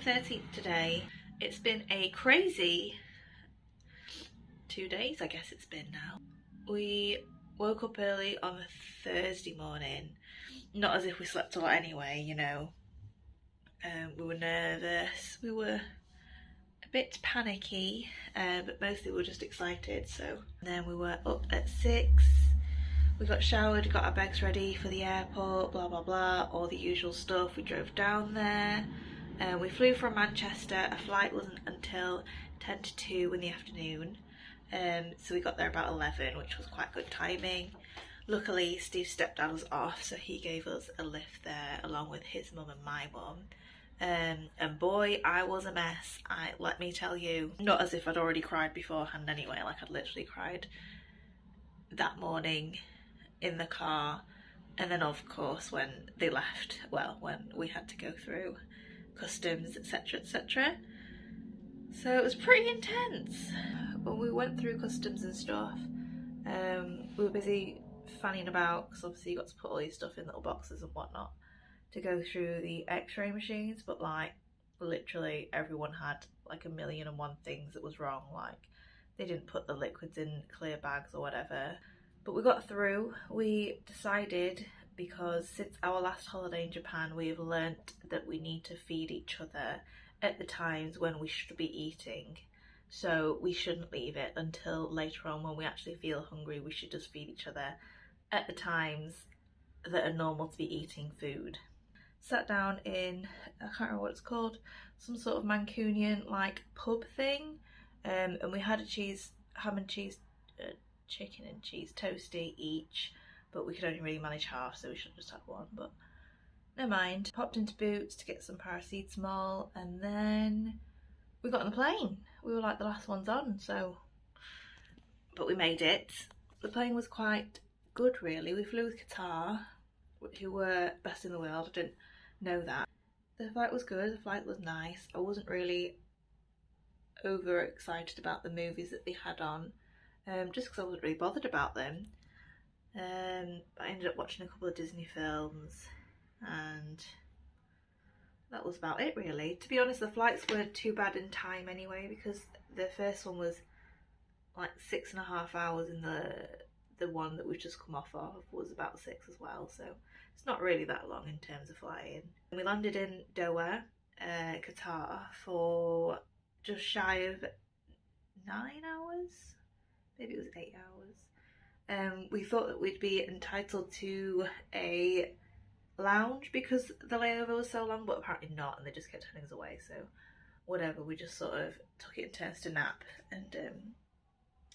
13th today. It's been a crazy 2 days, I guess it's been now. We woke up early on a Thursday morning, not as if we slept a lot anyway, you know. We were nervous, we were a bit panicky, but mostly we were just excited. So and then we were up at 6, we got showered, got our bags ready for the airport, blah blah blah, all the usual stuff. We drove down there. We flew from Manchester. Our flight wasn't until 10 to 2 in the afternoon, so we got there about 11, which was quite good timing. Luckily Steve's stepdad was off, so he gave us a lift there along with his mum and my mum. And boy, I was a mess, let me tell you. Not as if I'd already cried beforehand anyway, like I'd literally cried that morning in the car, and then of course when they left, well, when we had to go through customs, etc, etc. So it was pretty intense. When we went through customs and stuff, we were busy fanning about, because obviously you got to put all your stuff in little boxes and whatnot to go through the x-ray machines, but like literally everyone had like 1,000,001 things that was wrong. Like they didn't put the liquids in clear bags or whatever. But we got through. We decided, because since our last holiday in Japan, we've learnt that we need to feed each other at the times when we should be eating. So we shouldn't leave it until later on when we actually feel hungry. We should just feed each other at the times that are normal to be eating food. Sat down in, I can't remember what it's called, some sort of Mancunian like pub thing, and we had a ham and cheese, chicken and cheese toasty each, but we could only really manage half, so we should have just had one, but never mind. Popped into Boots to get some paracetamol, and then we got on the plane. We were like the last ones on, so, but we made it. The plane was quite good really. We flew with Qatar, who were best in the world. I didn't know that. The flight was good, the flight was nice. I wasn't really over excited about the movies that they had on, just because I wasn't really bothered about them. I ended up watching a couple of Disney films, and that was about it really. To be honest, the flights weren't too bad in time anyway, because the first one was like 6.5 hours, and the one that we've just come off of was about 6 as well, so it's not really that long in terms of flying. And we landed in Doha, Qatar, for just shy of 9 hours, maybe it was 8 hours. We thought that we'd be entitled to a lounge because the layover was so long, but apparently not, and they just kept turning us away, so whatever. We just sort of took it in turns to nap, and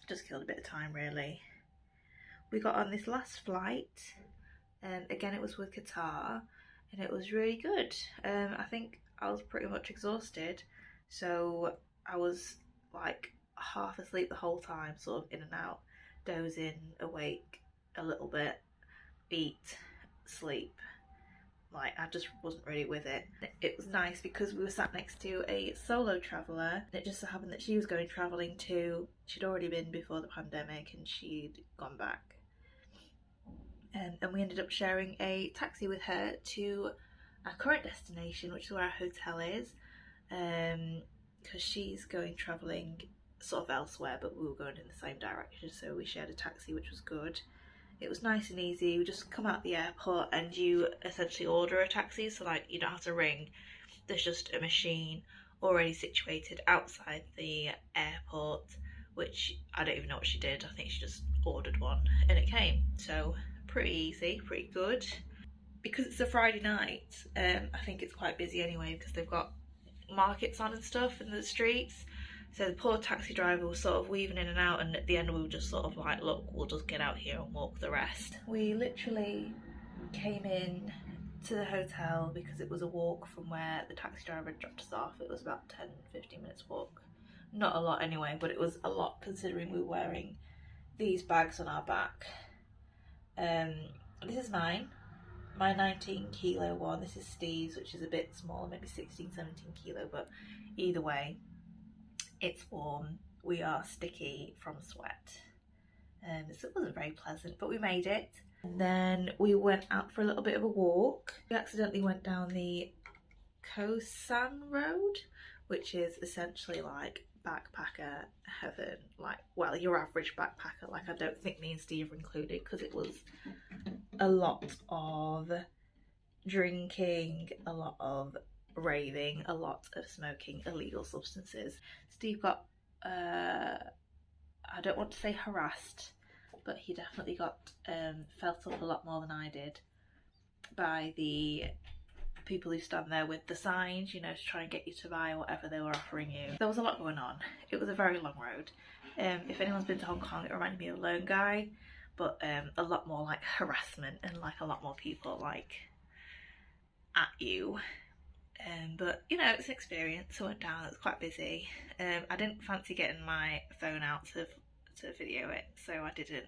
just killed a bit of time really. We got on this last flight, again it was with Qatar, and it was really good. I think I was pretty much exhausted, so I was like half asleep the whole time, sort of in and out, dozing, awake a little bit, eat, sleep. Like I just wasn't really with it. It was nice because we were sat next to a solo traveller, and it just so happened that she was going travelling too. She'd already been before the pandemic and she'd gone back. And we ended up sharing a taxi with her to our current destination, which is where our hotel is, because she's going travelling sort of elsewhere, but we were going in the same direction, so we shared a taxi, which was good. It was nice and easy. You just come out the airport and you essentially order a taxi, so like you don't have to ring. There's just a machine already situated outside the airport, which I don't even know what she did. I think she just ordered one and it came. So pretty easy, pretty good. Because it's a Friday night, I think it's quite busy anyway, because they've got markets on and stuff in the streets. So the poor taxi driver was sort of weaving in and out, and at the end we were just sort of like, look, we'll just get out here and walk the rest. We literally came in to the hotel because it was a walk from where the taxi driver dropped us off. It was about 10-15 minutes walk. Not a lot anyway, but it was a lot considering we were wearing these bags on our back. This is mine. My 19 kilo one. This is Steve's, which is a bit smaller, maybe 16-17 kilo, but either way, it's warm. We are sticky from sweat, so it wasn't very pleasant, but we made it. And then we went out for a little bit of a walk. We accidentally went down the Kosan Road, which is essentially like backpacker heaven. Like, well, your average backpacker. Like, I don't think me and Steve were included because it was a lot of drinking, a lot of raving, a lot of smoking illegal substances. Steve got, I don't want to say harassed, but he definitely got felt up a lot more than I did by the people who stand there with the signs, you know, to try and get you to buy whatever they were offering you. There was a lot going on. It was a very long road. If anyone's been to Hong Kong, it reminded me of Lone Guy, but a lot more like harassment and like a lot more people like at you. But you know, it's an experience. I went down, it was quite busy. I didn't fancy getting my phone out to video it, so I didn't.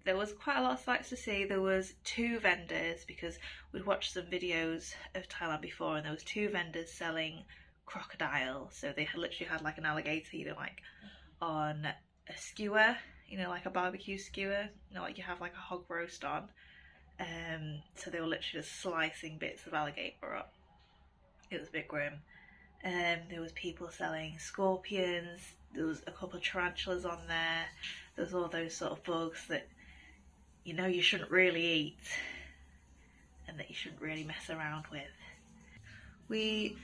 There was quite a lot of sights to see. There was 2 vendors, because we'd watched some videos of Thailand before, and there was 2 vendors selling crocodile. So they had literally had like an alligator, you know, like on a skewer, you know, like a barbecue skewer, you know, like you have like a hog roast on. So they were literally just slicing bits of alligator up. It was a bit grim. There was people selling scorpions. There was a couple of tarantulas on there. There was all those sort of bugs that, you know, you shouldn't really eat and that you shouldn't really mess around with. We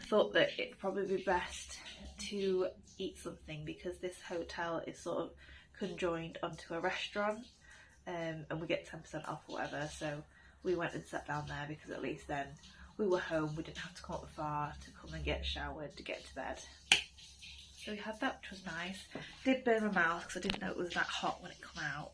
thought that it'd probably be best to eat something because this hotel is sort of conjoined onto a restaurant, and we get 10% off or whatever, so we went and sat down there because at least then we were home, we didn't have to come up far to come and get showered to get to bed. So we had that, which was nice. Did burn my mouth because I didn't know it was that hot when it came out,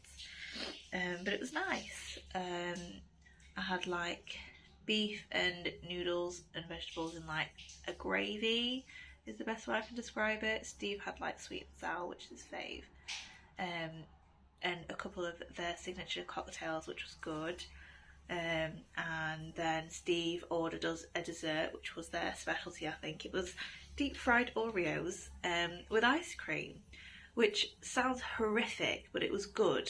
but it was nice. I had like beef and noodles and vegetables in like a gravy is the best way I can describe it. Steve had like sweet and sour, which is his fave, and a couple of their signature cocktails, which was good. And then Steve ordered us a dessert, which was their specialty. I think it was deep fried Oreos with ice cream, which sounds horrific, but it was good.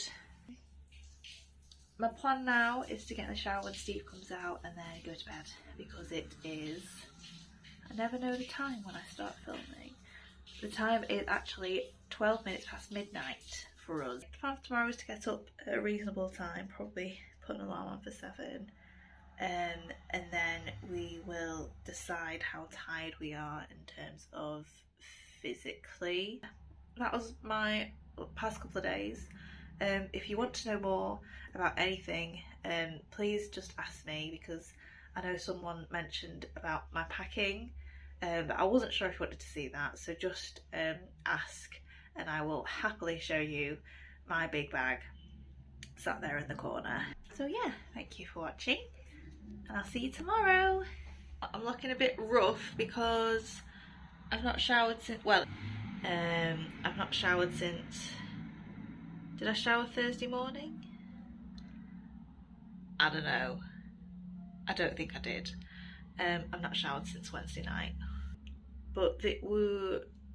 My plan now is to get in the shower when Steve comes out and then go to bed, because it is, I never know the time when I start filming. The time is actually 12 minutes past midnight for us. The plan for tomorrow is to get up at a reasonable time, probably put an alarm on for 7, and then we will decide how tired we are in terms of physically. That was my past couple of days. If you want to know more about anything, please just ask me, because I know someone mentioned about my packing, but I wasn't sure if you wanted to see that, so just ask and I will happily show you my big bag sat there in the corner. So yeah, thank you for watching and I'll see you tomorrow. I'm looking a bit rough because I've not showered since, well, I've not showered since, did I shower Thursday morning? I don't know. I don't think I did. I've not showered since Wednesday night. But